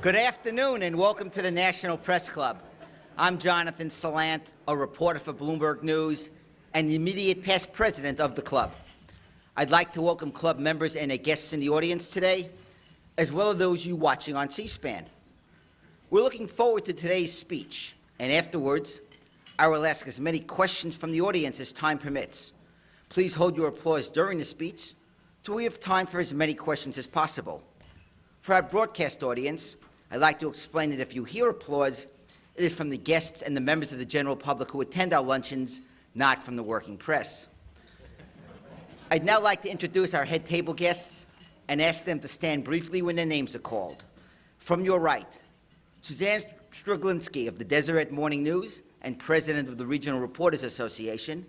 Good afternoon and welcome to the National Press Club. I'm Jonathan Salant, a reporter for Bloomberg News and the immediate past president of the club. I'd like to welcome club members and their guests in the audience today, as well as those you watching on C-SPAN. We're looking forward to today's speech, and afterwards, I will ask as many questions from the audience as time permits. Please hold your applause during the speech so we have time for as many questions as possible. For our broadcast audience, I'd like to explain that if you hear applause, it is from the guests and the members of the general public who attend our luncheons, not from the working press. I'd now like to introduce our head table guests and ask them to stand briefly when their names are called. From your right, Suzanne Struglinski of the Deseret Morning News and president of the Regional Reporters Association,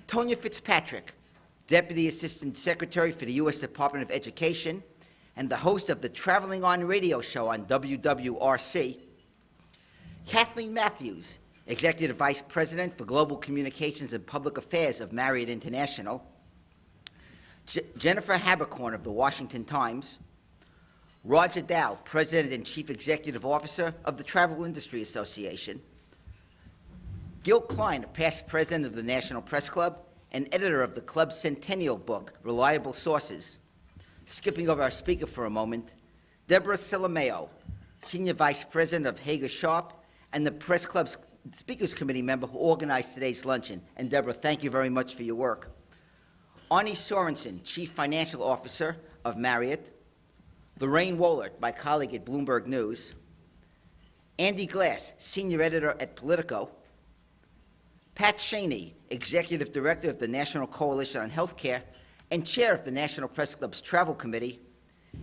Tonya Fitzpatrick, Deputy Assistant Secretary for the U.S. Department of Education and the host of the Traveling On radio show on WWRC, Kathleen Matthews, Executive Vice President for Global Communications and Public Affairs of Marriott International, Jennifer Haberkorn of the Washington Times, Roger Dow, President and Chief Executive Officer of the Travel Industry Association, Gil Klein, a past president of the National Press Club and editor of the club's centennial book, Reliable Sources. Skipping over our speaker for a moment, Deborah Silameo, Senior Vice President of Hager Sharp and the Press Club's Speakers Committee member who organized today's luncheon. And Deborah, thank you very much for your work. Arnie Sorensen, Chief Financial Officer of Marriott, Lorraine Wohlert, my colleague at Bloomberg News, Andy Glass, Senior Editor at Politico, Pat Cheney, Executive Director of the National Coalition on Healthcare and Chair of the National Press Club's Travel Committee,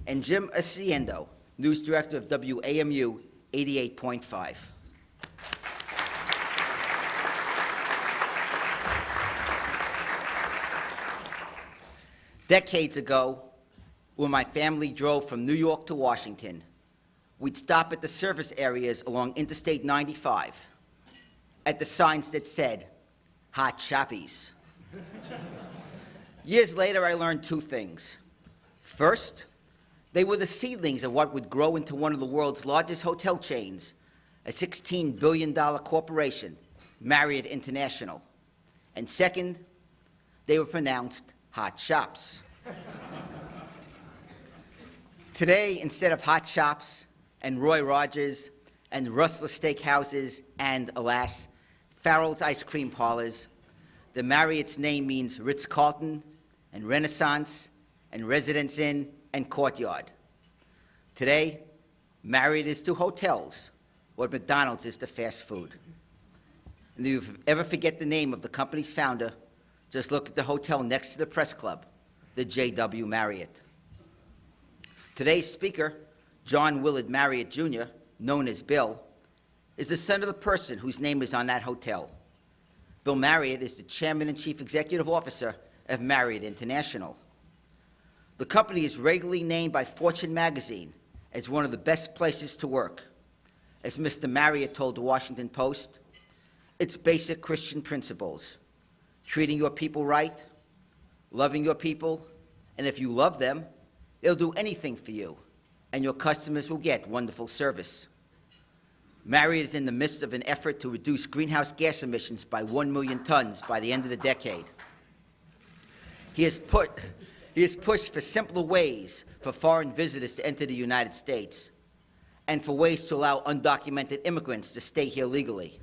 and Jim Asiendo, News Director of WAMU 88.5. Decades ago, when my family drove from New York to Washington, we'd stop at the service areas along Interstate 95 at the signs that said, "Hot Shoppies." Years later, I learned two things. First, they were the seedlings of what would grow into one of the world's largest hotel chains, a $16 billion corporation, Marriott International. And second, they were pronounced hot shops. Today, instead of hot shops and Roy Rogers and Rustler Steakhouses and, alas, Farrell's ice cream parlors, the Marriott's name means Ritz-Carlton and Renaissance and Residence Inn and Courtyard. Today, Marriott is to hotels what McDonald's is to fast food. And if you ever forget the name of the company's founder, just look at the hotel next to the press club, the J.W. Marriott. Today's speaker, John Willard Marriott Jr., known as Bill, is the son of the person whose name is on that hotel. Bill Marriott is the Chairman and Chief Executive Officer of Marriott International. The company is regularly named by Fortune magazine as one of the best places to work. As Mr. Marriott told the Washington Post, its basic Christian principles: treating your people right, loving your people, and if you love them, they'll do anything for you, and your customers will get wonderful service. Marriott is in the midst of an effort to reduce greenhouse gas emissions by 1 million tons by the end of the decade. He has pushed for simpler ways for foreign visitors to enter the United States and for ways to allow undocumented immigrants to stay here legally.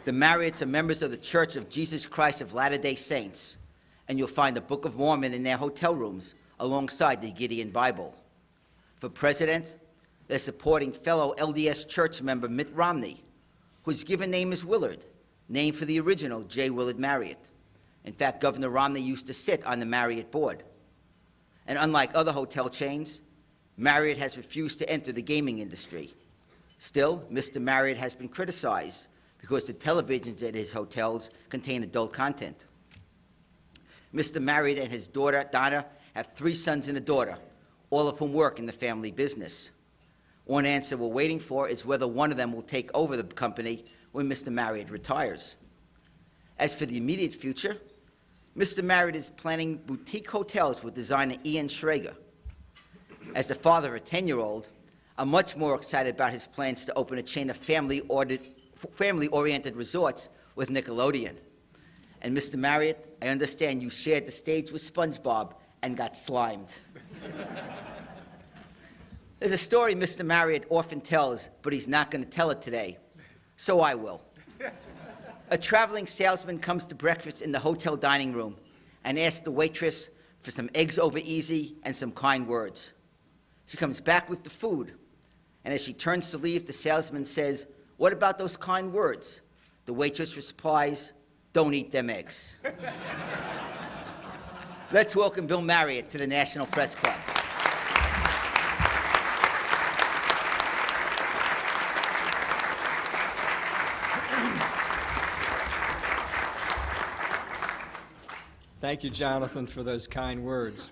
The Marriotts are members of the Church of Jesus Christ of Latter-day Saints, and you'll find the Book of Mormon in their hotel rooms alongside the Gideon Bible. For president, they're supporting fellow LDS Church member Mitt Romney, whose given name is Willard, named for the original J. Willard Marriott. In fact, Governor Romney used to sit on the Marriott board. And unlike other hotel chains, Marriott has refused to enter the gaming industry. Still, Mr. Marriott has been criticized because the televisions at his hotels contain adult content. Mr. Marriott and his daughter, Donna, have 3 sons and a daughter, all of whom work in the family business. One answer we're waiting for is whether one of them will take over the company when Mr. Marriott retires. As for the immediate future, Mr. Marriott is planning boutique hotels with designer Ian Schrager. As the father of a 10-year-old, I'm much more excited about his plans to open a chain of family-oriented resorts with Nickelodeon. And Mr. Marriott, I understand you shared the stage with SpongeBob and got slimed. There's a story Mr. Marriott often tells, but he's not going to tell it today, so I will. A traveling salesman comes to breakfast in the hotel dining room and asks the waitress for some eggs over easy and some kind words. She comes back with the food, and as she turns to leave, the salesman says, "What about those kind words?" The waitress replies, "Don't eat them eggs." Let's welcome Bill Marriott to the National Press Club. Thank you, Jonathan, for those kind words.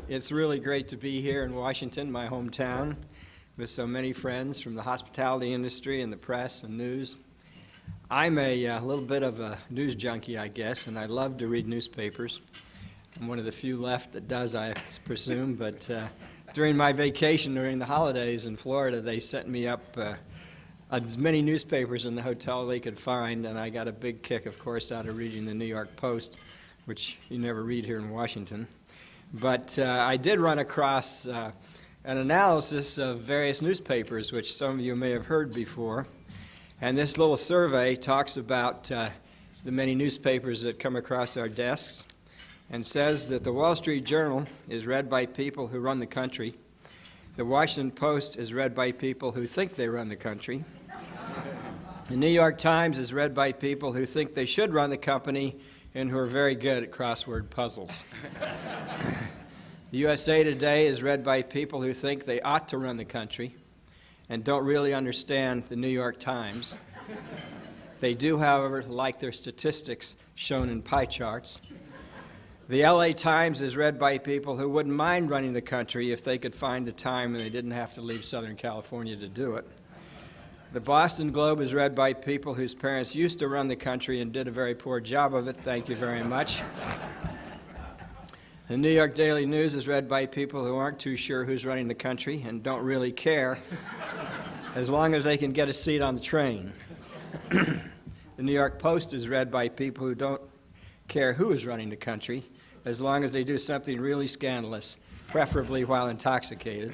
It's really great to be here in Washington, my hometown, with so many friends from the hospitality industry and the press and news. I'm a little bit of a news junkie, I guess, and I love to read newspapers. I'm one of the few left that does, I presume, but during my vacation during the holidays in Florida, they sent me up as many newspapers in the hotel they could find, and I got a big kick, of course, out of reading the New York Post, which you never read here in Washington. But I did run across an analysis of various newspapers, which some of you may have heard before. And this little survey talks about the many newspapers that come across our desks and says that the Wall Street Journal is read by people who run the country. The Washington Post is read by people who think they run the country. The New York Times is read by people who think they should run the company and who are very good at crossword puzzles. The USA Today is read by people who think they ought to run the country and don't really understand the New York Times. They do, however, like their statistics shown in pie charts. The LA Times is read by people who wouldn't mind running the country if they could find the time and they didn't have to leave Southern California to do it. The Boston Globe is read by people whose parents used to run the country and did a very poor job of it. Thank you very much. The New York Daily News is read by people who aren't too sure who's running the country and don't really care, as long as they can get a seat on the train. The New York Post is read by people who don't care who is running the country, as long as they do something really scandalous, preferably while intoxicated.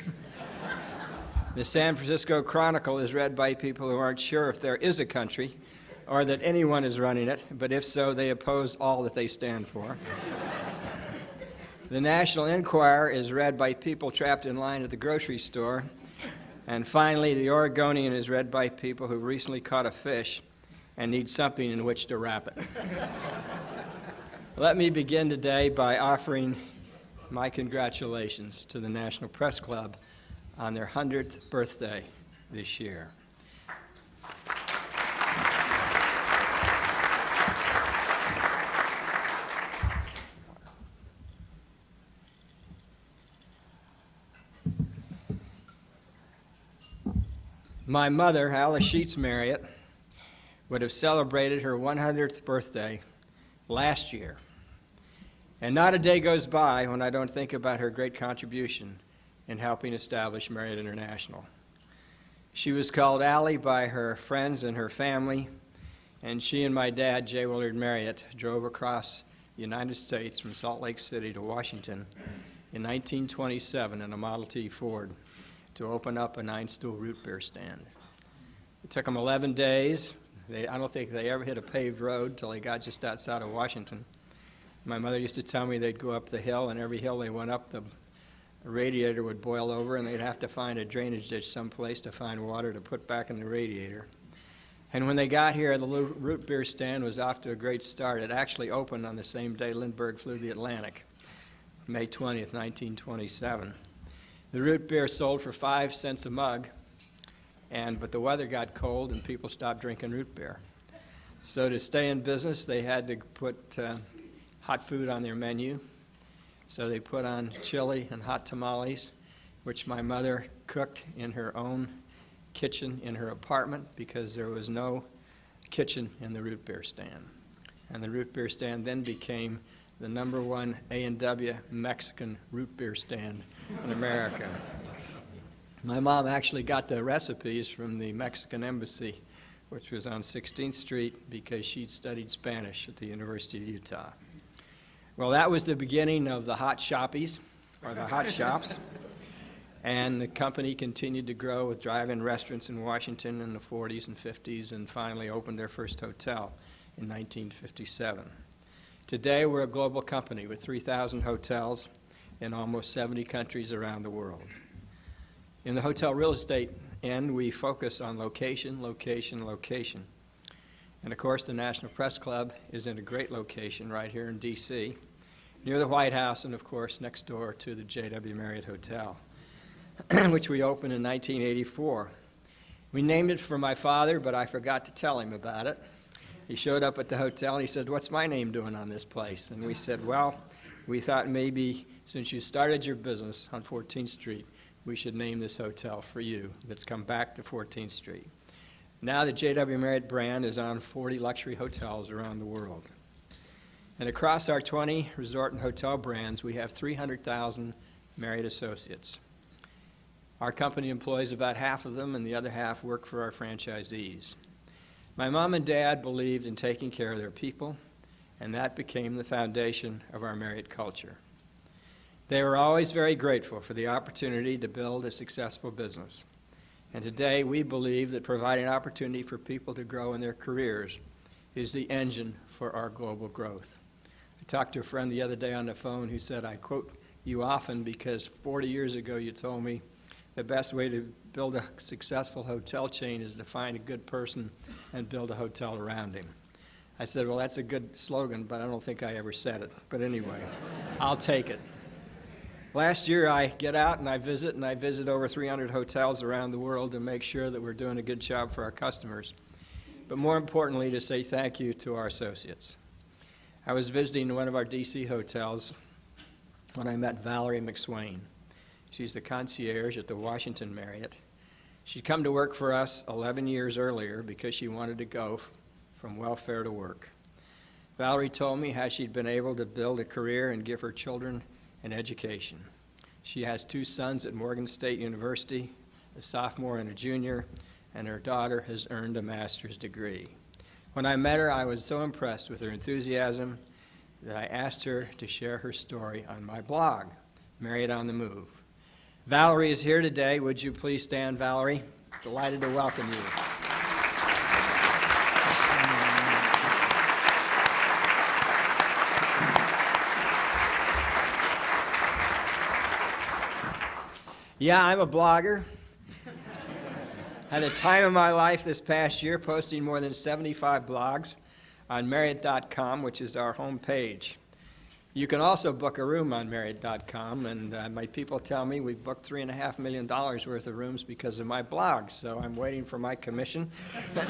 The San Francisco Chronicle is read by people who aren't sure if there is a country or that anyone is running it, but if so, they oppose all that they stand for. The National Enquirer is read by people trapped in line at the grocery store. And finally, the Oregonian is read by people who recently caught a fish and need something in which to wrap it. Let me begin today by offering my congratulations to the National Press Club on their 100th birthday this year. My mother, Alice Sheets Marriott, would have celebrated her 100th birthday last year. And not a day goes by when I don't think about her great contribution in helping establish Marriott International. She was called Allie by her friends and her family, and she and my dad, J. Willard Marriott, drove across the United States from Salt Lake City to Washington in 1927 in a Model T Ford to open up a 9-stool root beer stand. It took them 11 days. I don't think they ever hit a paved road till they got just outside of Washington. My mother used to tell me they'd go up the hill, and every hill they went up, the radiator would boil over, and they'd have to find a drainage ditch someplace to find water to put back in the radiator. And when they got here, the root beer stand was off to a great start. It actually opened on the same day Lindbergh flew the Atlantic, May 20th, 1927. The root beer sold for 5 cents a mug, but the weather got cold and people stopped drinking root beer. So to stay in business, they had to put hot food on their menu. So they put on chili and hot tamales, which my mother cooked in her own kitchen in her apartment because there was no kitchen in the root beer stand. And the root beer stand then became the #1 A&W Mexican root beer stand in America. My mom actually got the recipes from the Mexican embassy, which was on 16th Street, because she'd studied Spanish at the University of Utah. Well, that was the beginning of the hot shoppies, or the hot shops, and the company continued to grow with drive-in restaurants in Washington in the 40s and 50s, and finally opened their first hotel in 1957. Today, we're a global company with 3,000 hotels in almost 70 countries around the world. In the hotel real estate end, we focus on location, location, location. And of course, the National Press Club is in a great location right here in D.C., near the White House, and of course, next door to the JW Marriott Hotel, which we opened in 1984. We named it for my father, but I forgot to tell him about it. He showed up at the hotel and he said, "What's my name doing on this place?" And we said, "Well, we thought maybe since you started your business on 14th Street, we should name this hotel for you that's come back to 14th Street." Now the JW Marriott brand is on 40 luxury hotels around the world. And across our 20 resort and hotel brands, we have 300,000 Marriott associates. Our company employs about half of them, and the other half work for our franchisees. My mom and dad believed in taking care of their people, and that became the foundation of our Marriott culture. They were always very grateful for the opportunity to build a successful business. And today, we believe that providing opportunity for people to grow in their careers is the engine for our global growth. I talked to a friend the other day on the phone who said, I quote you often because 40 years ago you told me the best way to build a successful hotel chain is to find a good person and build a hotel around him. I said, well, that's a good slogan, but I don't think I ever said it. But anyway, I'll take it. Last year, I get out and I visit over 300 hotels around the world to make sure that we're doing a good job for our customers, but more importantly, to say thank you to our associates. I was visiting one of our D.C. hotels when I met Valerie McSwain. She's the concierge at the Washington Marriott. She'd come to work for us 11 years earlier because she wanted to go from welfare to work. Valerie told me how she'd been able to build a career and give her children an education. She has 2 sons at Morgan State University, a sophomore and a junior, and her daughter has earned a master's degree. When I met her, I was so impressed with her enthusiasm that I asked her to share her story on my blog, Marriott on the Move. Valerie is here today. Would you please stand, Valerie? Delighted to welcome you. Yeah, I'm a blogger. Had a time of my life this past year posting more than 75 blogs on Marriott.com, which is our home page. You can also book a room on Marriott.com, and my people tell me we've booked $3.5 million worth of rooms because of my blog, so I'm waiting for my commission. But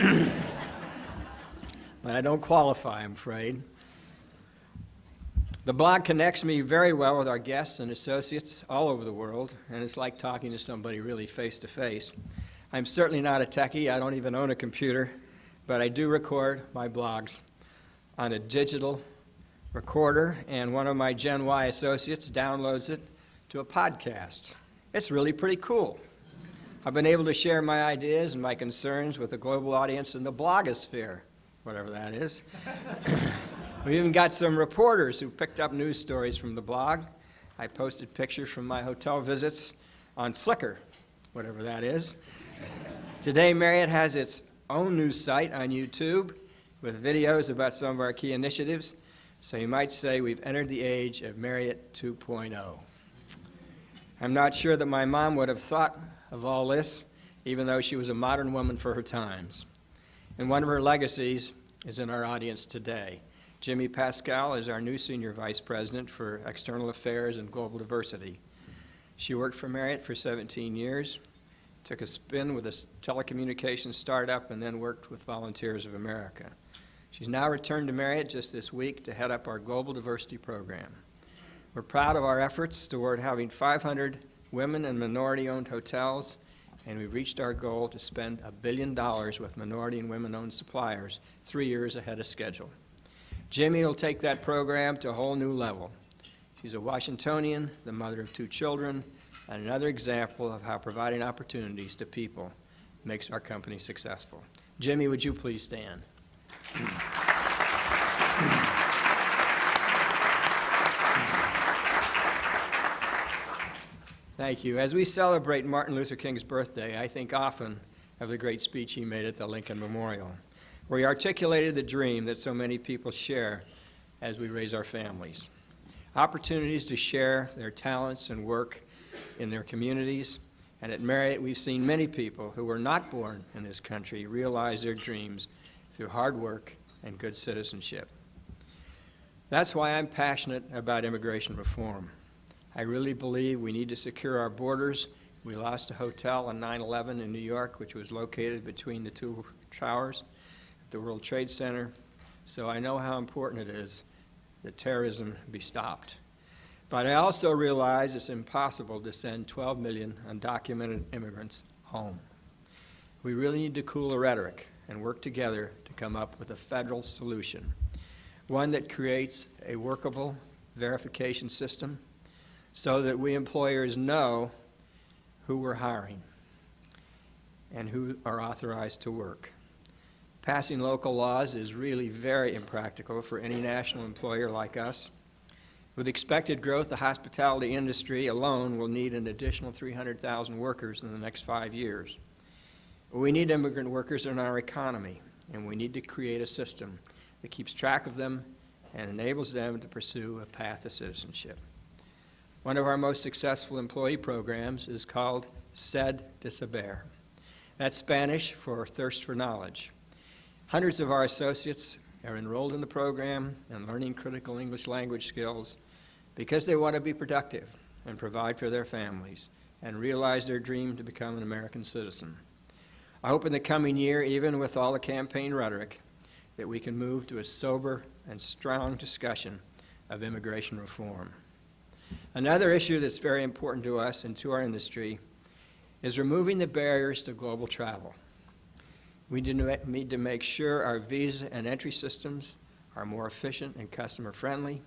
I don't qualify, I'm afraid. The blog connects me very well with our guests and associates all over the world, and it's like talking to somebody really face-to-face. I'm certainly not a techie. I don't even own a computer, but I do record my blogs on a digital recorder, and one of my Gen Y associates downloads it to a podcast. It's really pretty cool. I've been able to share my ideas and my concerns with a global audience in the blogosphere, whatever that is. We even got some reporters who picked up news stories from the blog. I posted pictures from my hotel visits on Flickr, whatever that is. Today, Marriott has its own news site on YouTube with videos about some of our key initiatives. So you might say we've entered the age of Marriott 2.0. I'm not sure that my mom would have thought of all this, even though she was a modern woman for her times. And one of her legacies is in our audience today. Jimmy Pascal is our new Senior Vice President for External Affairs and Global Diversity. She worked for Marriott for 17 years, took a spin with a telecommunications startup, and then worked with Volunteers of America. She's now returned to Marriott just this week to head up our Global Diversity Program. We're proud of our efforts toward having 500 women and minority-owned hotels, and we've reached our goal to spend $1 billion with minority and women-owned suppliers 3 years ahead of schedule. Jimmy will take that program to a whole new level. She's a Washingtonian, the mother of 2 children, and another example of how providing opportunities to people makes our company successful. Jimmy, would you please stand? Thank you. As we celebrate Martin Luther King's birthday, I think often of the great speech he made at the Lincoln Memorial, where he articulated the dream that so many people share as we raise our families. Opportunities to share their talents and work in their communities. And at Marriott, we've seen many people who were not born in this country realize their dreams through hard work and good citizenship. That's why I'm passionate about immigration reform. I really believe we need to secure our borders. We lost a hotel on 9/11 in New York, which was located between the 2 towers at the World Trade Center. So I know how important it is that terrorism be stopped. But I also realize it's impossible to send 12 million undocumented immigrants home. We really need to cool the rhetoric and work together to come up with a federal solution, one that creates a workable verification system so that we employers know who we're hiring and who are authorized to work. Passing local laws is really very impractical for any national employer like us. With expected growth, the hospitality industry alone will need an additional 300,000 workers in the next 5 years. We need immigrant workers in our economy, and we need to create a system that keeps track of them and enables them to pursue a path to citizenship. One of our most successful employee programs is called Sed de Saber. That's Spanish for thirst for knowledge. Hundreds of our associates are enrolled in the program and learning critical English language skills because they want to be productive and provide for their families and realize their dream to become an American citizen. I hope in the coming year, even with all the campaign rhetoric, that we can move to a sober and strong discussion of immigration reform. Another issue that's very important to us and to our industry is removing the barriers to global travel. We need to make sure our visa and entry systems are more efficient and customer-friendly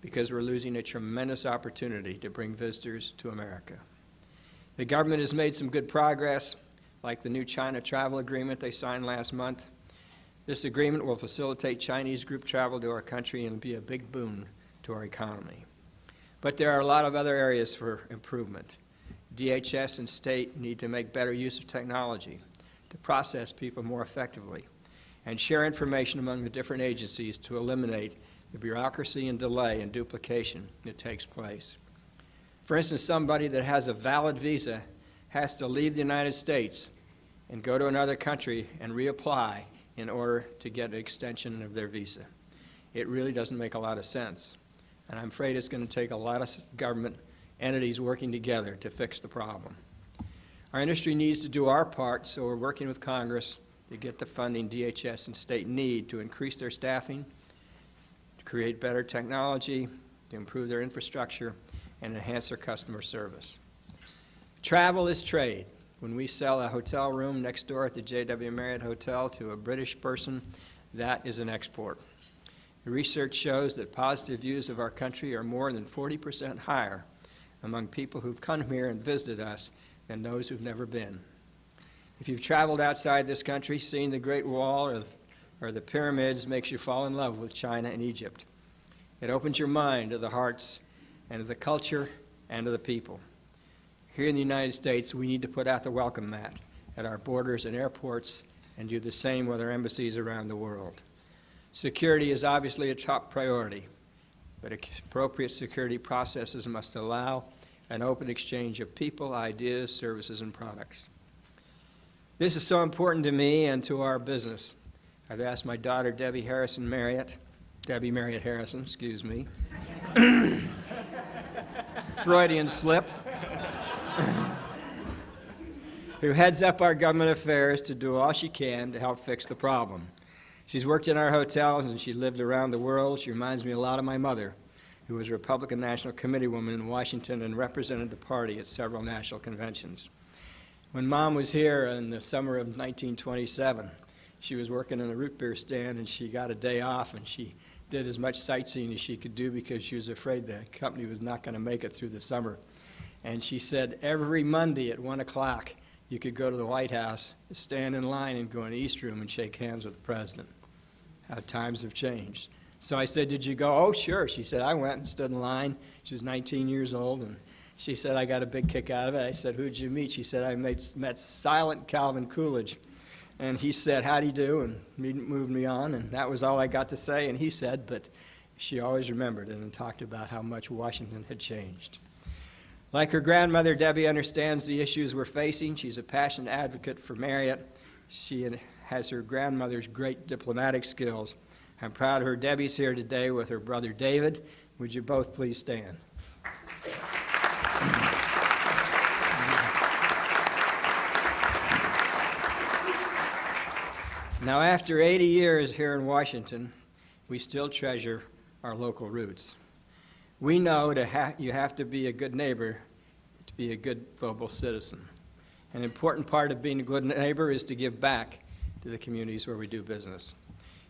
because we're losing a tremendous opportunity to bring visitors to America. The government has made some good progress, like the new China travel agreement they signed last month. This agreement will facilitate Chinese group travel to our country and be a big boon to our economy. But there are a lot of other areas for improvement. DHS and state need to make better use of technology to process people more effectively and share information among the different agencies to eliminate the bureaucracy and delay and duplication that takes place. For instance, somebody that has a valid visa has to leave the United States and go to another country and reapply in order to get an extension of their visa. It really doesn't make a lot of sense, and I'm afraid it's going to take a lot of government entities working together to fix the problem. Our industry needs to do our part, so we're working with Congress to get the funding DHS and state need to increase their staffing, to create better technology, to improve their infrastructure, and enhance their customer service. Travel is trade. When we sell a hotel room next door at the JW Marriott Hotel to a British person, that is an export. The research shows that positive views of our country are more than 40% higher among people who've come here and visited us than those who've never been. If you've traveled outside this country, seeing the Great Wall or the pyramids makes you fall in love with China and Egypt. It opens your mind to the hearts and to the culture and to the people. Here in the United States, we need to put out the welcome mat at our borders and airports and do the same with our embassies around the world. Security is obviously a top priority, but appropriate security processes must allow an open exchange of people, ideas, services, and products. This is so important to me and to our business. I've asked my daughter, Debbie Marriott Harrison, Freudian slip, who heads up our government affairs, to do all she can to help fix the problem. She's worked in our hotels and she lived around the world. She reminds me a lot of my mother, who was a Republican National Committee woman in Washington and represented the party at several national conventions. When Mom was here in the summer of 1927, she was working in a root beer stand, and she got a day off, and she did as much sightseeing as she could do because she was afraid the company was not going to make it through the summer. And she said every Monday at 1 o'clock, you could go to the White House, stand in line, and go in the East Room and shake hands with the president. How times have changed. So I said, did you go? Oh, sure. She said, I went and stood in line. She was 19 years old, and she said, I got a big kick out of it. I said, who'd you meet? She said, I met Silent Calvin Coolidge. And he said, how do you do? And he moved me on, and that was all I got to say. And he said, but she always remembered it and talked about how much Washington had changed. Like her grandmother, Debbie understands the issues we're facing. She's a passionate advocate for Marriott. She has her grandmother's great diplomatic skills. I'm proud of her. Debbie's here today with her brother David. Would you both please stand? Now, after 80 years here in Washington, we still treasure our local roots. We know you have to be a good neighbor to be a good global citizen. An important part of being a good neighbor is to give back to the communities where we do business.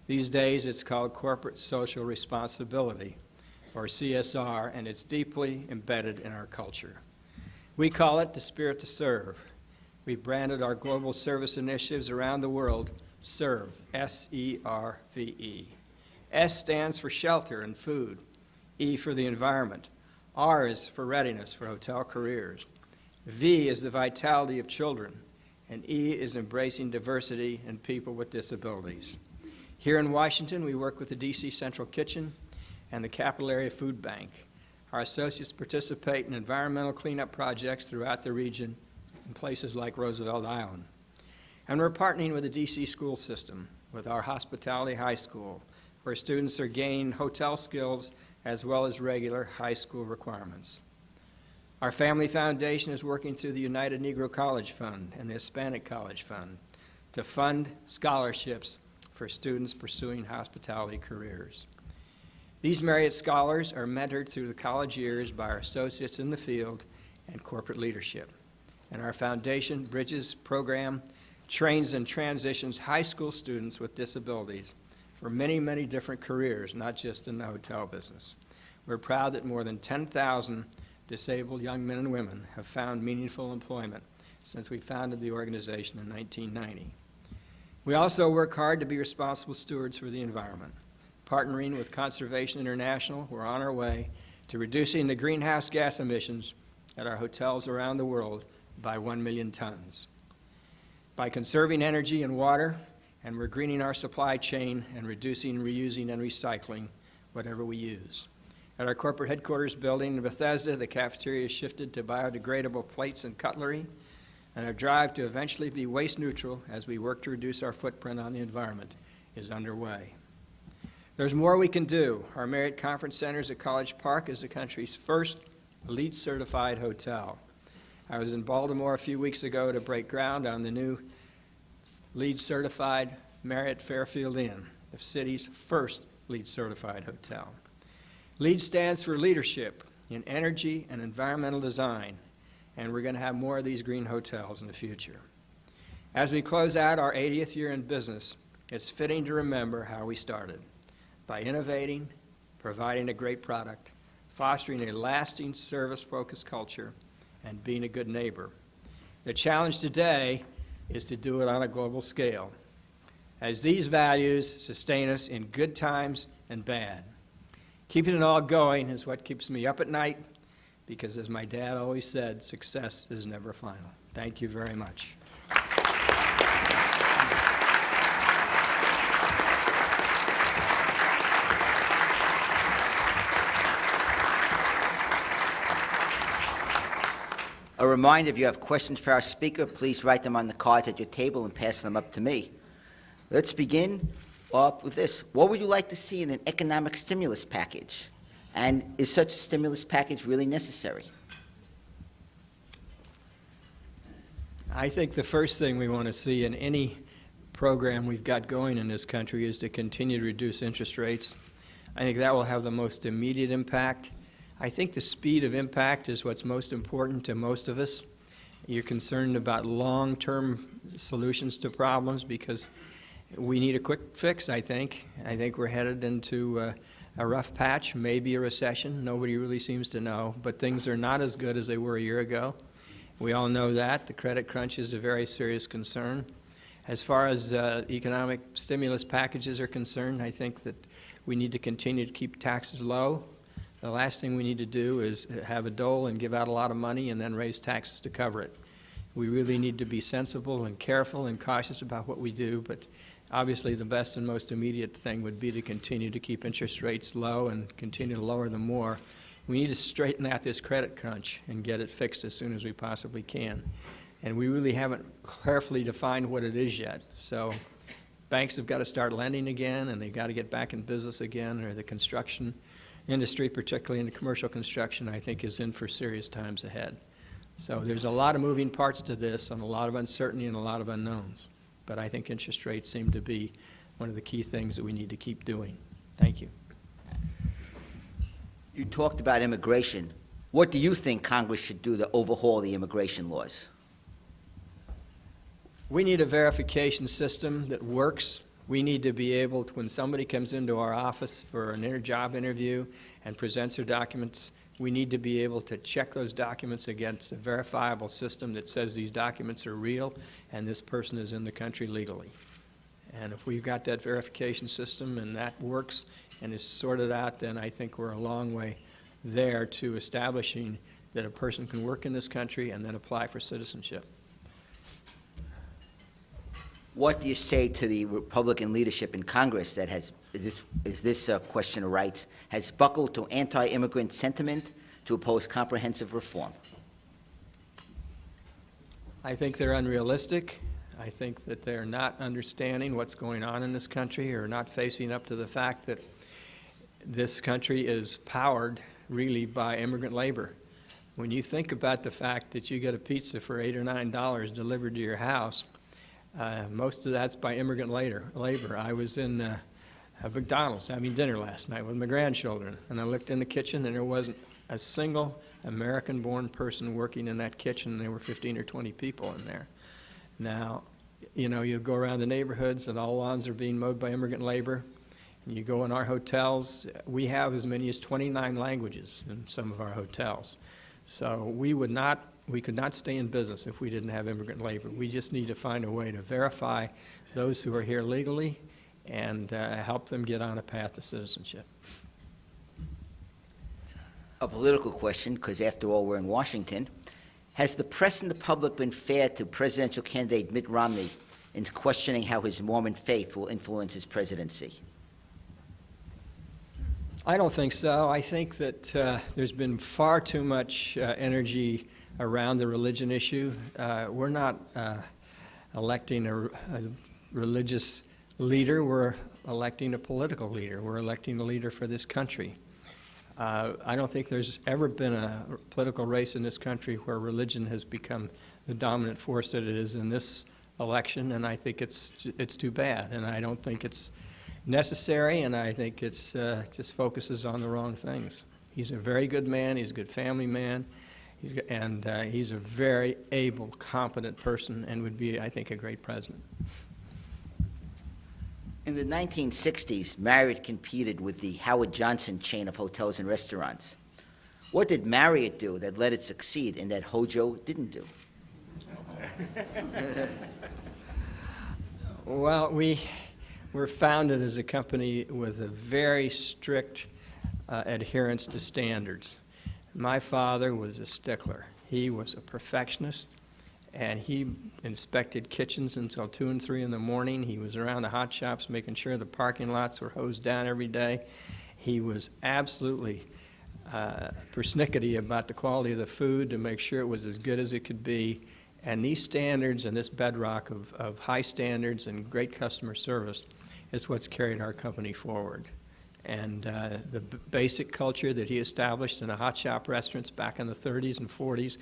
These days, it's called corporate social responsibility, or CSR, and it's deeply embedded in our culture. We call it the spirit to serve. We've branded our global service initiatives around the world SERVE, S-E-R-V-E. S stands for shelter and food. E for the environment. R is for readiness for hotel careers. V is the vitality of children. And E is embracing diversity and people with disabilities. Here in Washington, we work with the D.C. Central Kitchen and the Capital Area Food Bank. Our associates participate in environmental cleanup projects throughout the region in places like Roosevelt Island. And we're partnering with the D.C. school system, with our Hospitality High School, where students are gaining hotel skills as well as regular high school requirements. Our Family Foundation is working through the United Negro College Fund and the Hispanic College Fund to fund scholarships for students pursuing hospitality careers. These Marriott scholars are mentored through the college years by our associates in the field and corporate leadership. And our foundation Bridges program trains and transitions high school students with disabilities for many, many different careers, not just in the hotel business. We're proud that more than 10,000 disabled young men and women have found meaningful employment since we founded the organization in 1990. We also work hard to be responsible stewards for the environment. Partnering with Conservation International, we're on our way to reducing the greenhouse gas emissions at our hotels around the world by 1 million tons. By conserving energy and water, and we're greening our supply chain and reducing, reusing, and recycling whatever we use. At our corporate headquarters building in Bethesda, the cafeteria has shifted to biodegradable plates and cutlery, and our drive to eventually be waste neutral as we work to reduce our footprint on the environment is underway. There's more we can do. Our Marriott Conference Centers at College Park is the country's first LEED certified hotel. I was in Baltimore a few weeks ago to break ground on the new LEED certified Marriott Fairfield Inn, the city's first LEED certified hotel. LEED stands for leadership in energy and environmental design, and we're going to have more of these green hotels in the future. As we close out our 80th year in business, it's fitting to remember how we started, by innovating, providing a great product, fostering a lasting service-focused culture, and being a good neighbor. The challenge today is to do it on a global scale, as these values sustain us in good times and bad. Keeping it all going is what keeps me up at night, because as my dad always said, success is never final. Thank you very much. A reminder, if you have questions for our speaker, please write them on the cards at your table and pass them up to me. Let's begin up with this. What would you like to see in an economic stimulus package? And is such a stimulus package really necessary? I think the first thing we want to see in any program we've got going in this country is to continue to reduce interest rates. I think that will have the most immediate impact. I think the speed of impact is what's most important to most of us. You're concerned about long-term solutions to problems because We need a quick fix, I think. I think we're headed into a rough patch, maybe a recession. Nobody really seems to know, but things are not as good as they were a year ago. We all know that. The credit crunch is a very serious concern. As far as economic stimulus packages are concerned, I think that we need to continue to keep taxes low. The last thing we need to do is have a dole and give out a lot of money and then raise taxes to cover it. We really need to be sensible and careful and cautious about what we do, but obviously the best and most immediate thing would be to continue to keep interest rates low and continue to lower them more. We need to straighten out this credit crunch and get it fixed as soon as we possibly can. And we really haven't carefully defined what it is yet. So banks have got to start lending again, and they've got to get back in business again, or the construction industry, particularly in the commercial construction, I think is in for serious times ahead. So there's a lot of moving parts to this and a lot of uncertainty and a lot of unknowns. But I think interest rates seem to be one of the key things that we need to keep doing. Thank you. You talked about immigration. What do you think Congress should do to overhaul the immigration laws? We need a verification system that works. We need to be able to, when somebody comes into our office for an job interview and presents their documents, we need to be able to check those documents against a verifiable system that says these documents are real and this person is in the country legally. And if we've got that verification system and that works and is sorted out, then I think we're a long way there to establishing that a person can work in this country and then apply for citizenship. What do you say to the Republican leadership in Congress that has, is this question of rights, has buckled to anti-immigrant sentiment to oppose comprehensive reform? I think they're unrealistic. I think that they're not understanding what's going on in this country or not facing up to the fact that this country is powered really by immigrant labor. When you think about the fact that you get a pizza for $8 or $9 delivered to your house, most of that's by immigrant labor. I was in McDonald's having dinner last night with my grandchildren, and I looked in the kitchen, and there wasn't a single American-born person working in that kitchen. There were 15 or 20 people in there. Now, you know, you go around the neighborhoods, and all lawns are being mowed by immigrant labor. And you go in our hotels, we have as many as 29 languages in some of our hotels. So we could not stay in business if we didn't have immigrant labor. We just need to find a way to verify those who are here legally and help them get on a path to citizenship. A political question, because after all, we're in Washington. Has the press and the public been fair to presidential candidate Mitt Romney in questioning how his Mormon faith will influence his presidency? I don't think so. I think that there's been far too much energy around the religion issue. We're not electing a religious leader. We're electing a political leader. We're electing a leader for this country. I don't think there's ever been a political race in this country where religion has become the dominant force that it is in this election, and I think it's too bad, and I don't think it's necessary, and I think it's just focuses on the wrong things. He's a very good man. He's a good family man. He's a very able, competent person and would be, I think, a great president. In the 1960s, Marriott competed with the Howard Johnson chain of hotels and restaurants. What did Marriott do that let it succeed and that Hojo didn't do? Well, we were founded as a company with a very strict adherence to standards. My father was a stickler. He was a perfectionist, and he inspected kitchens until 2 and 3 in the morning. He was around the hot shops making sure the parking lots were hosed down every day. He was absolutely persnickety about the quality of the food to make sure it was as good as it could be. And these standards and this bedrock of high standards and great customer service is what's carried our company forward. And the basic culture that he established in the hot shop restaurants back in the 30s and 40s,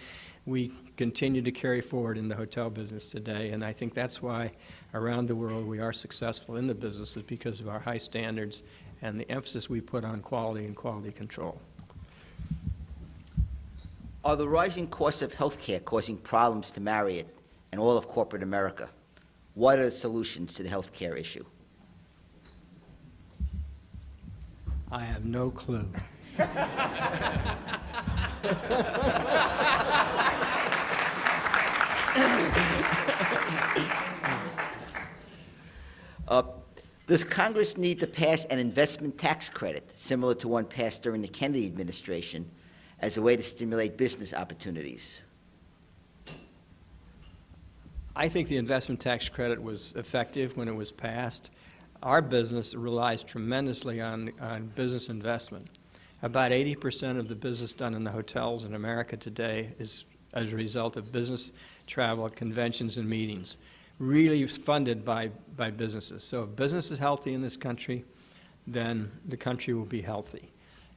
we continue to carry forward in the hotel business today. And I think that's why around the world we are successful in the business, is because of our high standards and the emphasis we put on quality and quality control. Are the rising costs of health care causing problems to Marriott and all of corporate America? What are the solutions to the health care issue? I have no clue. Does Congress need to pass an investment tax credit, similar to one passed during the Kennedy administration, as a way to stimulate business opportunities? I think the investment tax credit was effective when it was passed. Our business relies tremendously on business investment. About 80% of the business done in the hotels in America today is as a result of business travel, conventions, and meetings, really funded by businesses. So if business is healthy in this country, then the country will be healthy.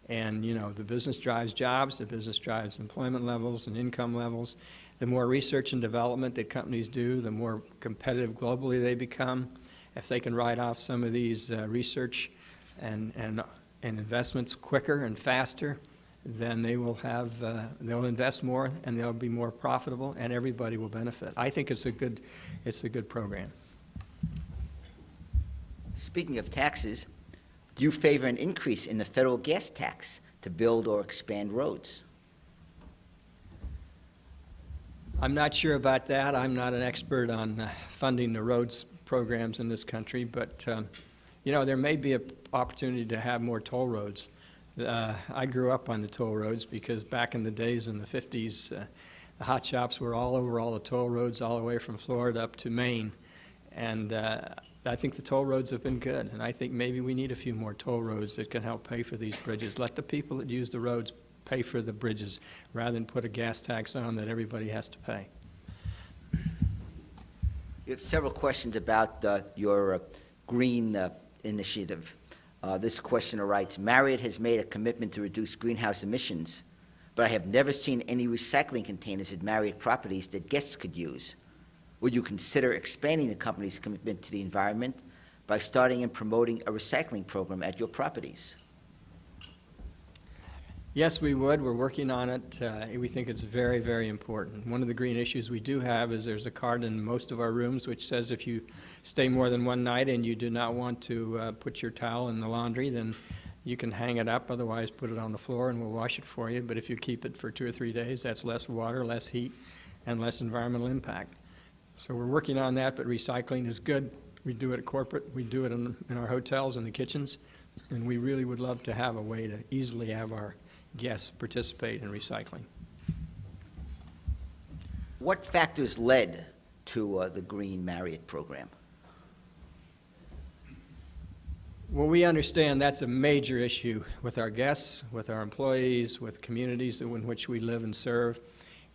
And, you know, the business drives jobs, the business drives employment levels and income levels. The more research and development that companies do, the more competitive globally they become. If they can write off some of these research and investments quicker and faster, then they will have, they'll invest more and they'll be more profitable and everybody will benefit. I think it's a good program. Speaking of taxes, do you favor an increase in the federal gas tax to build or expand roads? I'm not sure about that. I'm not an expert on funding the roads programs in this country, but you know, there may be an opportunity to have more toll roads. I grew up on the toll roads because back in the days in the 50s, the hot shops were all over all the toll roads, all the way from Florida up to Maine. And I think the toll roads have been good, and I think maybe we need a few more toll roads that can help pay for these bridges. Let the people that use the roads pay for the bridges rather than put a gas tax on that everybody has to pay. We have several questions about your green initiative. This questioner writes, Marriott has made a commitment to reduce greenhouse emissions, but I have never seen any recycling containers at Marriott properties that guests could use. Would you consider expanding the company's commitment to the environment by starting and promoting a recycling program at your properties? Yes, we would. We're working on it. We think it's very, very important. One of the green issues we do have is there's a card in most of our rooms which says if you stay more than one night and you do not want to put your towel in the laundry, then you can hang it up. Otherwise, put it on the floor and we'll wash it for you. But if you keep it for 2 or 3 days, that's less water, less heat, and less environmental impact. So we're working on that, but recycling is good. We do it at corporate. We do it in our hotels and the kitchens. And we really would love to have a way to easily have our guests participate in recycling. What factors led to the Green Marriott program? Well, we understand that's a major issue with our guests, with our employees, with communities in which we live and serve.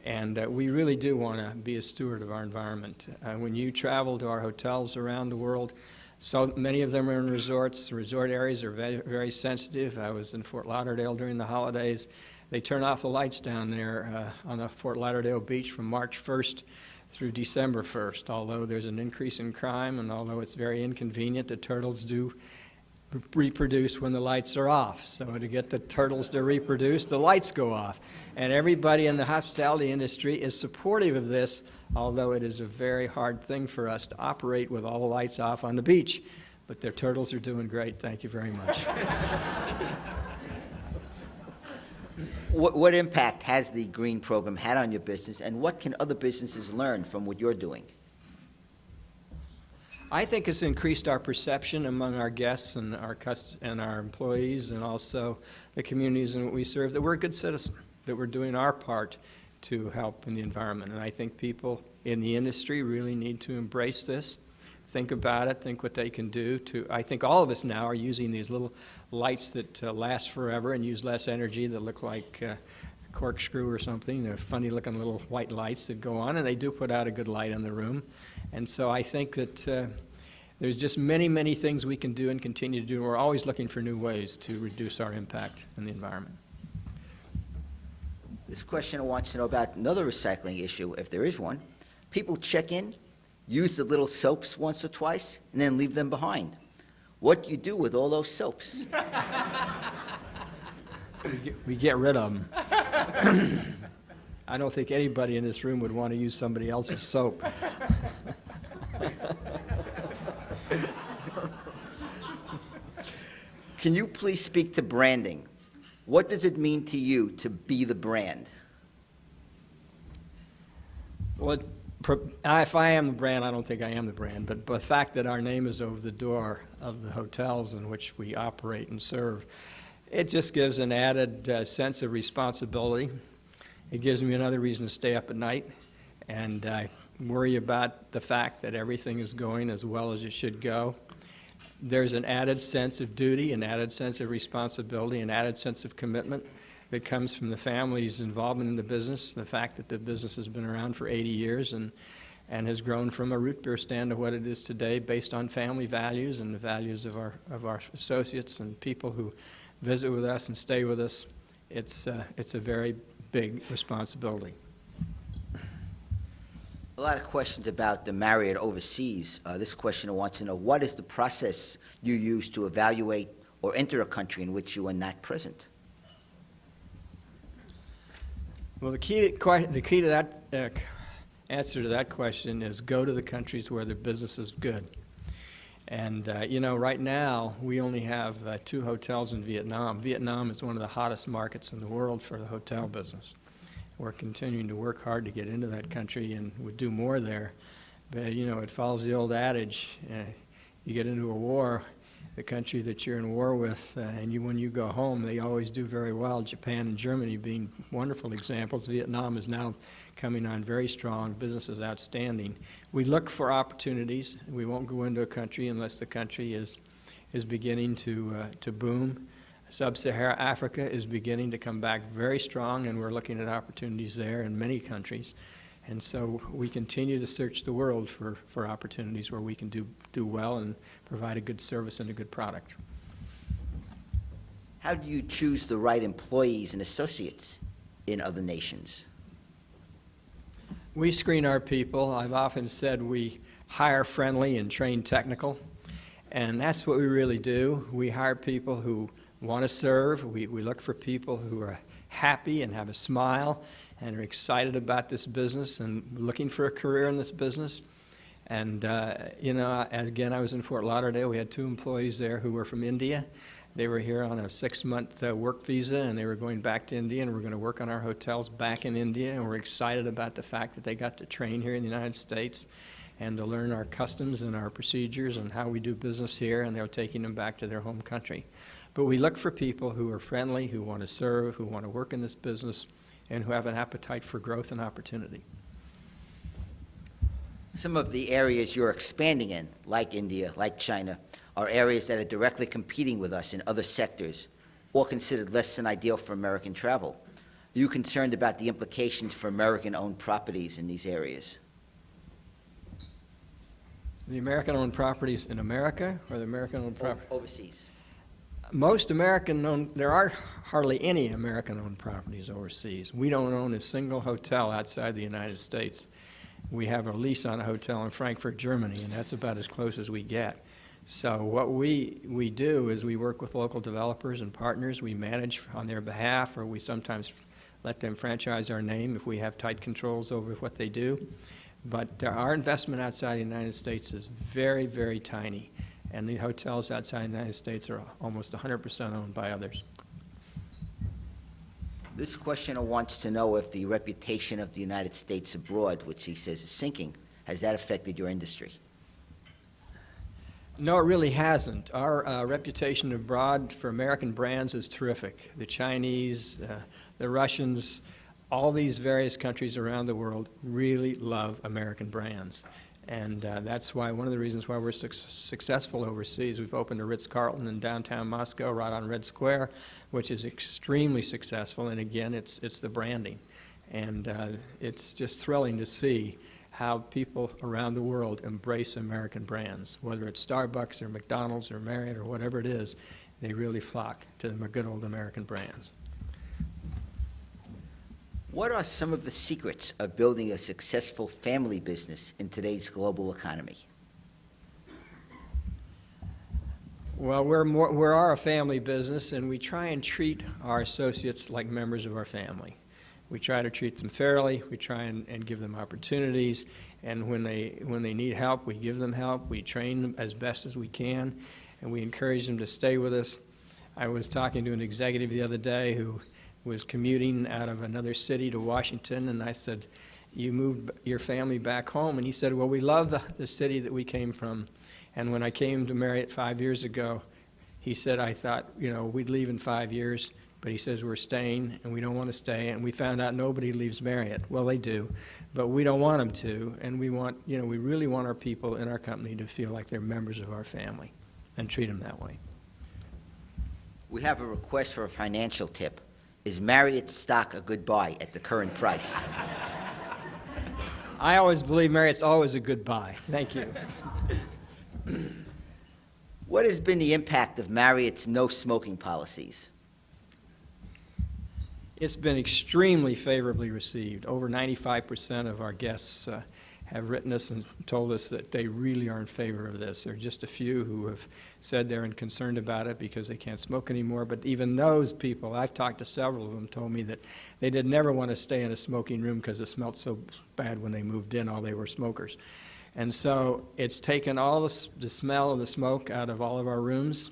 And we really do want to be a steward of our environment. When you travel to our hotels around the world, so many of them are in resorts. Resort areas are very, very sensitive. I was in Fort Lauderdale during the holidays. They turn off the lights down there on the Fort Lauderdale beach from March 1st through December 1st. Although there's an increase in crime and although it's very inconvenient, the turtles do reproduce when the lights are off. So to get the turtles to reproduce, the lights go off. And everybody in the hospitality industry is supportive of this, although it is a very hard thing for us to operate with all the lights off on the beach. But their turtles are doing great. Thank you very much. What impact has the Green program had on your business, and what can other businesses learn from what you're doing? I think it's increased our perception among our guests and our employees and also the communities in which we serve that we're a good citizen, that we're doing our part to help in the environment. And I think people in the industry really need to embrace this, think about it, think what they can do to, I think all of us now are using these little lights that last forever and use less energy that look like a corkscrew or something. They're funny looking little white lights that go on, and they do put out a good light in the room. And so I think that there's just many, many things we can do and continue to do. We're always looking for new ways to reduce our impact in the environment. This questioner wants to know about another recycling issue, if there is one. People check in, use the little soaps once or twice, and then leave them behind. What do you do with all those soaps? We get rid of them. I don't think anybody in this room would want to use somebody else's soap. Can you please speak to branding? What does it mean to you to be the brand? Well, if I am the brand, I don't think I am the brand, but the fact that our name is over the door of the hotels in which we operate and serve, it just gives an added sense of responsibility. It gives me another reason to stay up at night and worry about the fact that everything is going as well as it should go. There's an added sense of duty, an added sense of responsibility, an added sense of commitment that comes from the family's involvement in the business, the fact that the business has been around for 80 years and has grown from a root beer stand to what it is today based on family values and the values of our associates and people who visit with us and stay with us. It's a very big responsibility. A lot of questions about the Marriott overseas. This questioner wants to know, what is the process you use to evaluate or enter a country in which you are not present? Well, the key to that answer to that question is go to the countries where the business is good. And, right now, we only have 2 hotels in Vietnam. Vietnam is one of the hottest markets in the world for the hotel business. We're continuing to work hard to get into that country and would do more there. But, it follows the old adage, you get into a war, the country that you're in war with, when you go home, they always do very well. Japan and Germany being wonderful examples. Vietnam is now coming on very strong. Business is outstanding. We look for opportunities. We won't go into a country unless the country is beginning to boom. Sub-Saharan Africa is beginning to come back very strong, and we're looking at opportunities there in many countries. And so we continue to search the world for opportunities where we can do well and provide a good service and a good product. How do you choose the right employees and associates in other nations? We screen our people. I've often said we hire friendly and train technical, and that's what we really do. We hire people who want to serve. We look for people who are happy and have a smile and are excited about this business and looking for a career in this business. And, again, I was in Fort Lauderdale. We had 2 employees there who were from India. They were here on a 6-month work visa, and they were going back to India, and we're going to work on our hotels back in India. And we're excited about the fact that they got to train here in the United States and to learn our customs and our procedures and how we do business here, and they're taking them back to their home country. But we look for people who are friendly, who want to serve, who want to work in this business, and who have an appetite for growth and opportunity. Some of the areas you're expanding in, like India, like China, are areas that are directly competing with us in other sectors, or considered less than ideal for American travel. Are you concerned about the implications for American-owned properties in these areas? The American-owned properties in America, or the American-owned properties? Overseas. Most American-owned, there are hardly any American-owned properties overseas. We don't own a single hotel outside the United States. We have a lease on a hotel in Frankfurt, Germany, and that's about as close as we get. So what we do is we work with local developers and partners. We manage on their behalf, or we sometimes let them franchise our name if we have tight controls over what they do. But our investment outside the United States is very, very tiny. And the hotels outside the United States are almost 100% owned by others. This questioner wants to know if the reputation of the United States abroad, which he says is sinking, has that affected your industry? No, it really hasn't. Our reputation abroad for American brands is terrific. The Chinese, the Russians, all these various countries around the world really love American brands. And that's why, one of the reasons why we're successful overseas. We've opened a Ritz-Carlton in downtown Moscow, right on Red Square, which is extremely successful. And again, it's the branding. And it's just thrilling to see how people around the world embrace American brands. Whether it's Starbucks or McDonald's or Marriott or whatever it is, they really flock to the good old American brands. What are some of the secrets of building a successful family business in today's global economy? Well, we are a family business, and we try and treat our associates like members of our family. We try to treat them fairly. We try and give them opportunities. And when they need help, we give them help. We train them as best as we can, and we encourage them to stay with us. I was talking to an executive the other day who was commuting out of another city to Washington, and I said, "You moved your family back home?" And he said, "Well, we love the city that we came from. And when I came to Marriott 5 years ago," he said, "I thought, we'd leave in 5 years." But he says, "We're staying, and we don't want to stay." And we found out nobody leaves Marriott. Well, they do, but we don't want them to. And we really want our people in our company to feel like they're members of our family and treat them that way. We have a request for a financial tip. Is Marriott stock a good buy at the current price? I always believe Marriott's always a good buy. Thank you. What has been the impact of Marriott's no smoking policies? It's been extremely favorably received. Over 95% of our guests have written us and told us that they really are in favor of this. There are just a few who have said they're concerned about it because they can't smoke anymore, but even those people, I've talked to several of them, told me that they did never want to stay in a smoking room because it smelled so bad when they moved in, all they were smokers. And so it's taken all the smell of the smoke out of all of our rooms.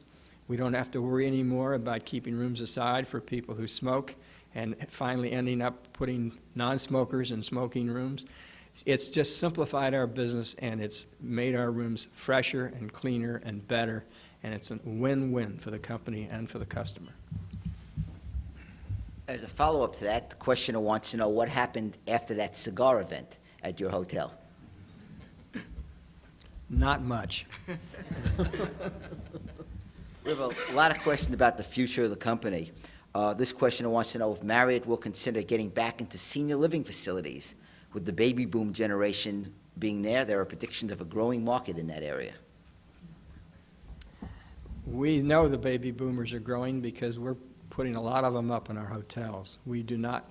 We don't have to worry anymore about keeping rooms aside for people who smoke and finally ending up putting non-smokers in smoking rooms. It's just simplified our business, and it's made our rooms fresher and cleaner and better, and it's a win-win for the company and for the customer. As a follow-up to that, the questioner wants to know what happened after that cigar event at your hotel. Not much. We have a lot of questions about the future of the company. This questioner wants to know if Marriott will consider getting back into senior living facilities. With the baby boom generation being there are predictions of a growing market in that area. We know the baby boomers are growing because we're putting a lot of them up in our hotels. We do not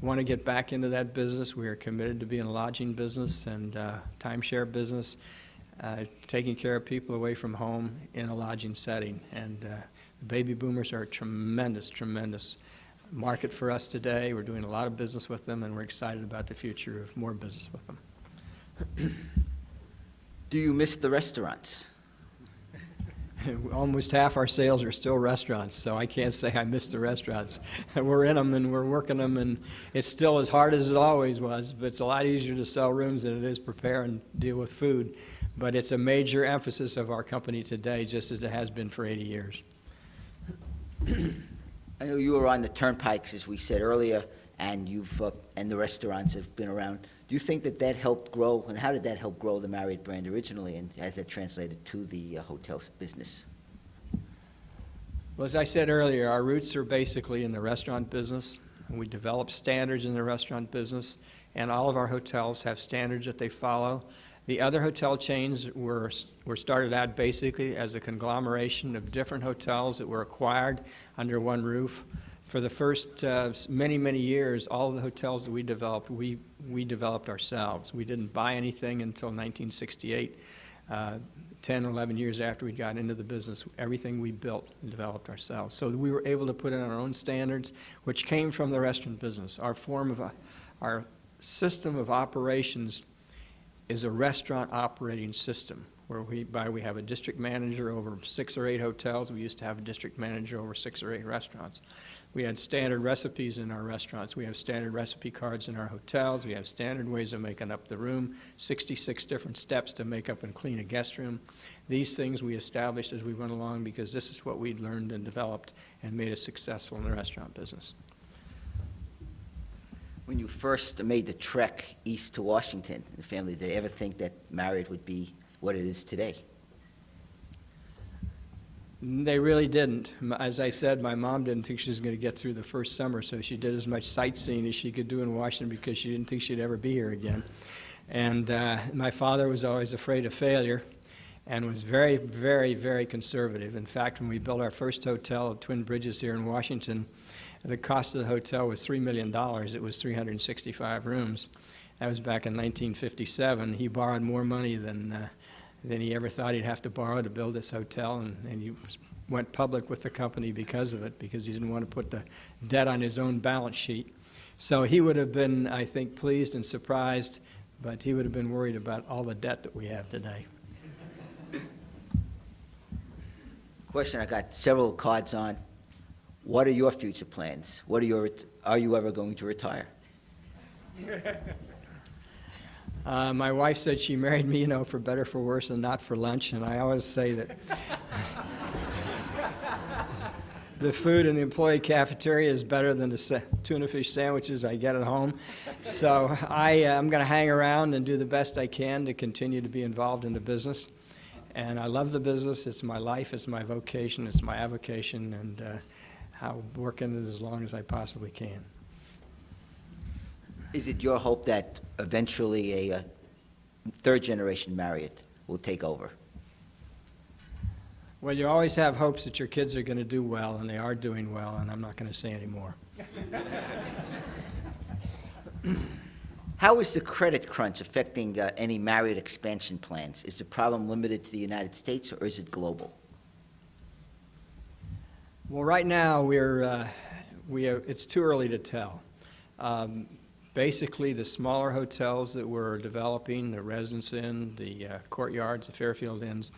want to get back into that business. We are committed to being a lodging business and timeshare business, taking care of people away from home in a lodging setting. And the baby boomers are a tremendous, tremendous market for us today. We're doing a lot of business with them, and we're excited about the future of more business with them. Do you miss the restaurants? Almost half our sales are still restaurants, so I can't say I miss the restaurants. We're in them and we're working them, and it's still as hard as it always was, but it's a lot easier to sell rooms than it is prepare and deal with food. But it's a major emphasis of our company today, just as it has been for 80 years. I know you were on the turnpikes, as we said earlier, and and the restaurants have been around. Do you think that helped grow, and how did that help grow the Marriott brand originally, and has that translated to the hotel business? Well, as I said earlier, our roots are basically in the restaurant business. We develop standards in the restaurant business, and all of our hotels have standards that they follow. The other hotel chains were started out basically as a conglomeration of different hotels that were acquired under one roof. For the first many, many years, all of the hotels that we developed, we developed ourselves. We didn't buy anything until 1968, 10 or 11 years after we got into the business. Everything we built and developed ourselves. So we were able to put in our own standards, which came from the restaurant business. Our system of operations is a restaurant operating system, where we have a district manager over 6 or 8 hotels. We used to have a district manager over 6 or 8 restaurants. We had standard recipes in our restaurants. We have standard recipe cards in our hotels. We have standard ways of making up the room, 66 different steps to make up and clean a guest room. These things we established as we went along because this is what we'd learned and developed and made us successful in the restaurant business. When you first made the trek east to Washington, the family, did they ever think that Marriott would be what it is today? They really didn't. As I said, my mom didn't think she was going to get through the first summer, so she did as much sightseeing as she could do in Washington because she didn't think she'd ever be here again. And my father was always afraid of failure and was very, very, very conservative. In fact, when we built our first hotel at Twin Bridges here in Washington, the cost of the hotel was $3 million. It was 365 rooms. That was back in 1957. He borrowed more money than he ever thought he'd have to borrow to build this hotel, and he went public with the company because of it, because he didn't want to put the debt on his own balance sheet. So he would have been, I think, pleased and surprised, but he would have been worried about all the debt that we have today. Question I got several cards on. What are your future plans? Are you ever going to retire? My wife said she married me, for better, for worse, and not for lunch, and I always say that the food in the employee cafeteria is better than the tuna fish sandwiches I get at home. So I'm going to hang around and do the best I can to continue to be involved in the business. And I love the business. It's my life. It's my vocation. It's my avocation, and I'll work in it as long as I possibly can. Is it your hope that eventually a third-generation Marriott will take over? Well, you always have hopes that your kids are going to do well, and they are doing well, and I'm not going to say any more. How is the credit crunch affecting any Marriott expansion plans? Is the problem limited to the United States, or is it global? Well, right now, it's too early to tell. Basically, the smaller hotels that we're developing, the Residence Inn, the Courtyards, the Fairfield Inns,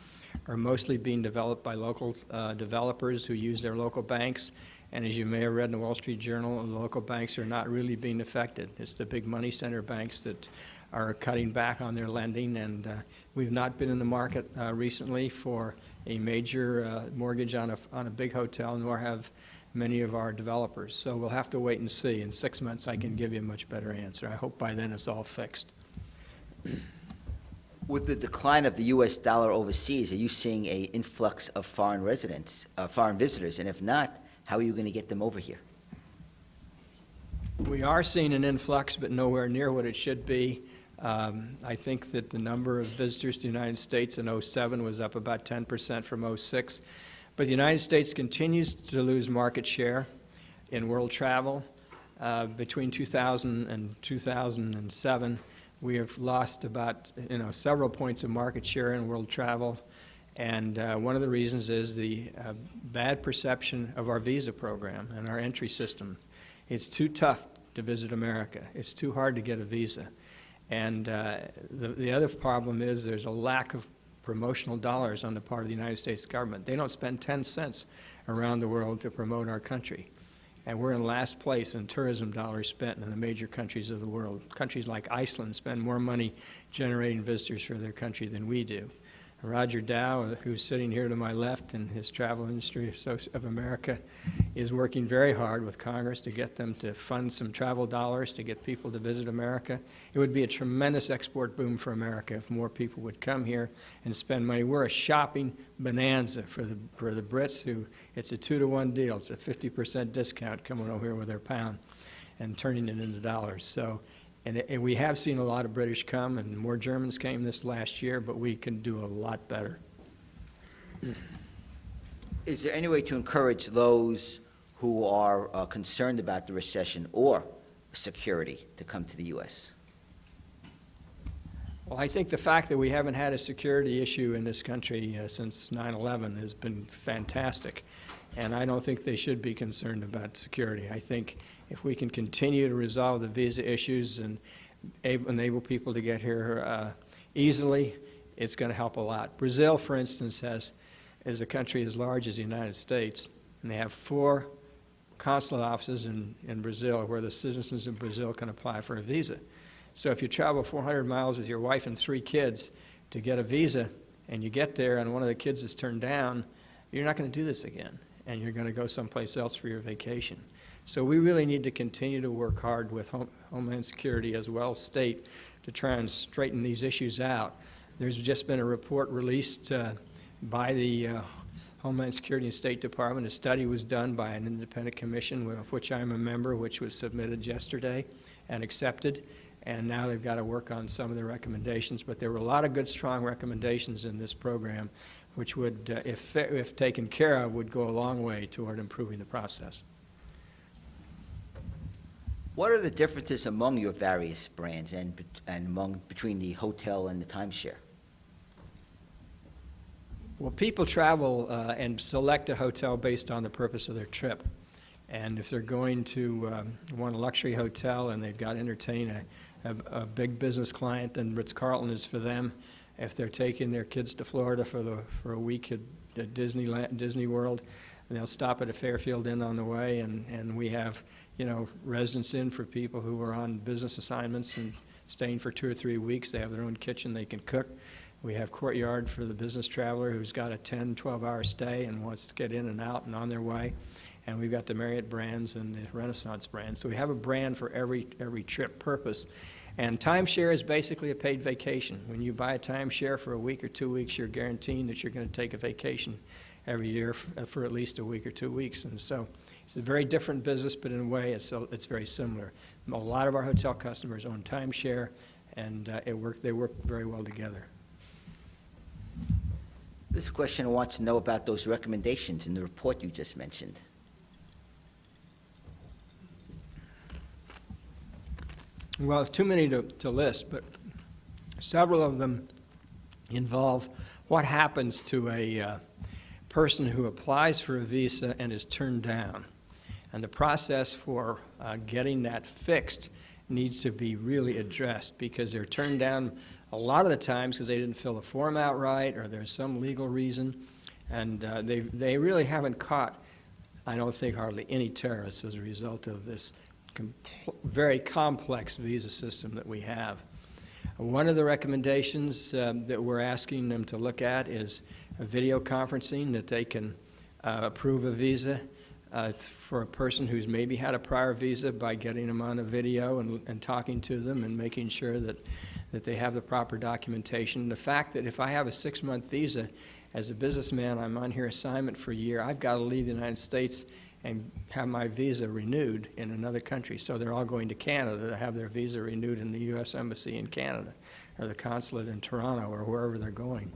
are mostly being developed by local developers who use their local banks. And as you may have read in the Wall Street Journal, the local banks are not really being affected. It's the big money center banks that are cutting back on their lending, and we've not been in the market recently for a major mortgage on a big hotel, nor have many of our developers. So we'll have to wait and see. In 6 months, I can give you a much better answer. I hope by then it's all fixed. With the decline of the U.S. dollar overseas, are you seeing an influx of foreign visitors? And if not, how are you going to get them over here? We are seeing an influx, but nowhere near what it should be. I think that the number of visitors to the United States in 2007 was up about 10% from 2006. But the United States continues to lose market share in world travel. Between 2000 and 2007, we have lost about several points of market share in world travel. And one of the reasons is the bad perception of our visa program and our entry system. It's too tough to visit America. It's too hard to get a visa. And the other problem is there's a lack of promotional dollars on the part of the United States government. They don't spend 10 cents around the world to promote our country. And we're in last place in tourism dollars spent in the major countries of the world. Countries like Iceland spend more money generating visitors for their country than we do. Roger Dow, who's sitting here to my left in his Travel Industry of America, is working very hard with Congress to get them to fund some travel dollars to get people to visit America. It would be a tremendous export boom for America if more people would come here and spend money. We're a shopping bonanza for the Brits, who it's a 2-to-1 deal. It's a 50% discount coming over here with their pound and turning it into dollars. So. And we have seen a lot of British come, and more Germans came this last year, but we can do a lot better. Is there any way to encourage those who are concerned about the recession or security to come to the U.S.? Well, I think the fact that we haven't had a security issue in this country since 9/11 has been fantastic. And I don't think they should be concerned about security. I think if we can continue to resolve the visa issues and enable people to get here easily, it's going to help a lot. Brazil, for instance, is a country as large as the United States, and they have 4 consulate offices in Brazil where the citizens of Brazil can apply for a visa. So if you travel 400 miles with your wife and 3 kids to get a visa, and you get there and one of the kids is turned down, you're not going to do this again, and you're going to go someplace else for your vacation. So we really need to continue to work hard with Homeland Security as well as state to try and straighten these issues out. There's just been a report released by the Homeland Security and State Department. A study was done by an independent commission, of which I'm a member, which was submitted yesterday and accepted. And now they've got to work on some of the recommendations. But there were a lot of good, strong recommendations in this program, which would, if taken care of, would go a long way toward improving the process. What are the differences among your various brands and between the hotel and the timeshare? Well, people travel and select a hotel based on the purpose of their trip. And if they're going to want a luxury hotel and they've got to entertain a big business client, then Ritz-Carlton is for them. If they're taking their kids to Florida for a week at Disneyland, Disney World. And they'll stop at a Fairfield Inn on the way, and we have, Residence Inn for people who are on business assignments and staying for 2 or 3 weeks. They have their own kitchen, they can cook. We have Courtyard for the business traveler who's got a 10, 12-hour stay and wants to get in and out and on their way. And we've got the Marriott brands and the Renaissance brands. So we have a brand for every trip purpose. And timeshare is basically a paid vacation. When you buy a timeshare for a week or 2 weeks, you're guaranteeing that you're going to take a vacation every year for at least a week or 2 weeks. And so it's a very different business, but in a way it's very similar. A lot of our hotel customers own timeshare, and they work very well together. This questioner wants to know about those recommendations in the report you just mentioned. Well, too many to list, but several of them involve what happens to a person who applies for a visa and is turned down. And the process for getting that fixed needs to be really addressed, because they're turned down a lot of the times because they didn't fill the form out right, or there's some legal reason. And they really haven't caught, I don't think, hardly any terrorists as a result of this very complex visa system that we have. One of the recommendations that we're asking them to look at is video conferencing, that they can approve a visa for a person who's maybe had a prior visa by getting them on a video and talking to them and making sure that they have the proper documentation. The fact that if I have a 6-month visa, as a businessman, I'm on here assignment for a year, I've got to leave the United States and have my visa renewed in another country. So they're all going to Canada to have their visa renewed in the U.S. Embassy in Canada, or the consulate in Toronto, or wherever they're going.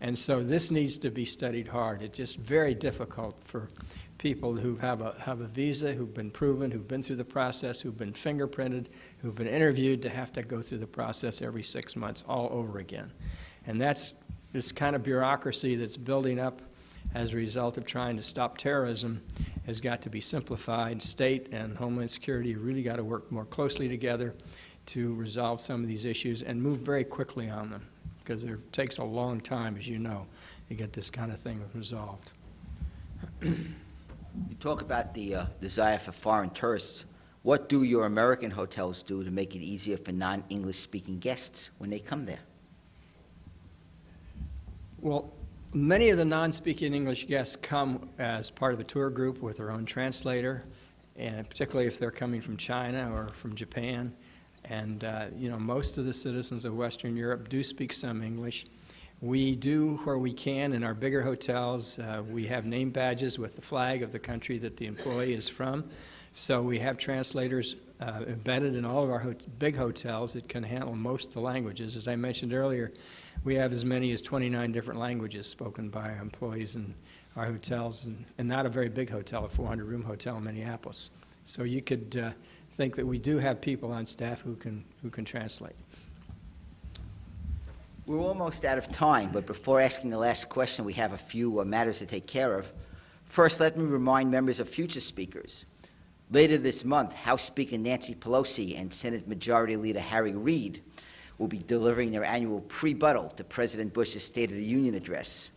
And so this needs to be studied hard. It's just very difficult for people who have a visa, who've been proven, who've been through the process, who've been fingerprinted, who've been interviewed, to have to go through the process every 6 months all over again. And that's this kind of bureaucracy that's building up as a result of trying to stop terrorism has got to be simplified. State and Homeland Security really got to work more closely together to resolve some of these issues and move very quickly on them, because it takes a long time, as you know, to get this kind of thing resolved. You talk about the desire for foreign tourists. What do your American hotels do to make it easier for non-English speaking guests when they come there? Well, many of the non-speaking English guests come as part of a tour group with their own translator, and particularly if they're coming from China or from Japan. And most of the citizens of Western Europe do speak some English. We do, where we can, in our bigger hotels, we have name badges with the flag of the country that the employee is from. So we have translators embedded in all of our big hotels that can handle most of the languages. As I mentioned earlier, we have as many as 29 different languages spoken by our employees in our hotels, and not a very big hotel, a 400-room hotel in Minneapolis. So you could think that we do have people on staff who can translate. We're almost out of time, but before asking the last question, we have a few matters to take care of. First, let me remind members of future speakers. Later this month, House Speaker Nancy Pelosi and Senate Majority Leader Harry Reid will be delivering their annual rebuttal to President Bush's State of the Union address.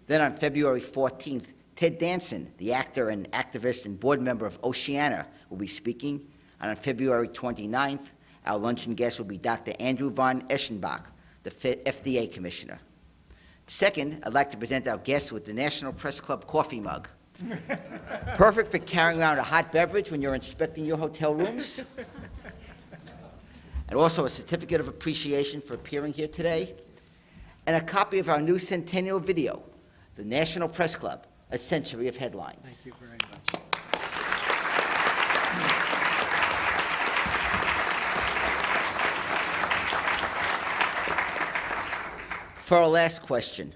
Then on February 14th, Ted Danson, the actor and activist and board member of Oceana, will be speaking. And on February 29th, our luncheon guest will be Dr. Andrew von Eschenbach, the FDA Commissioner. Second, I'd like to present our guest with the National Press Club coffee mug. Perfect for carrying around a hot beverage when you're inspecting your hotel rooms. And also a certificate of appreciation for appearing here today. And a copy of our new centennial video, the National Press Club, A Century of Headlines. Thank you very much. For our last question,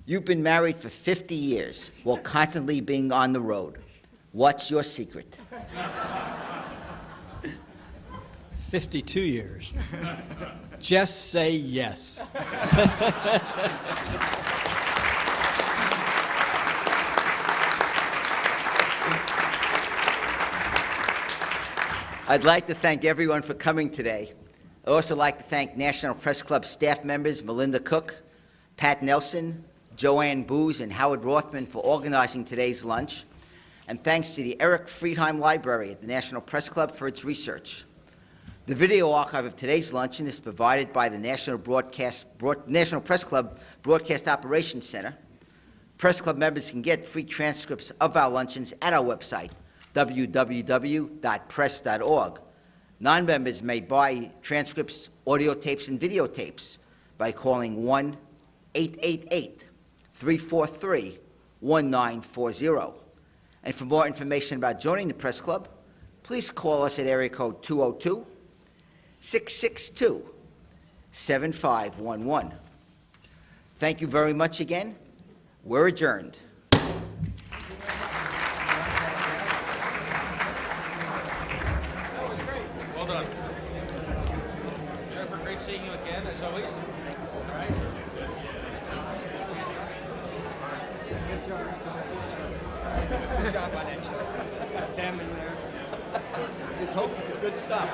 you've been married for 50 years while constantly being on the road. What's your secret? 52 years. Just say yes. I'd like to thank everyone for coming today. I'd also like to thank National Press Club staff members Melinda Cook, Pat Nelson, Joanne Booz and Howard Rothman for organizing today's lunch, and thanks to the Eric Friedheim Library at the National Press Club for its research. The video archive of today's luncheon is provided by the National Press Club Broadcast Operations Center. Press Club members can get free transcripts of our luncheons at our website, www.press.org. Non-members may buy transcripts, audio tapes, and videotapes by calling 1-888-343-1940. And for more information about joining the Press Club, please call us at area code 202-662-7511. Thank you very much again. We're adjourned. Well done. Jennifer, great seeing you again, as always. All right. Good job on that show. Sam in there. Good stuff.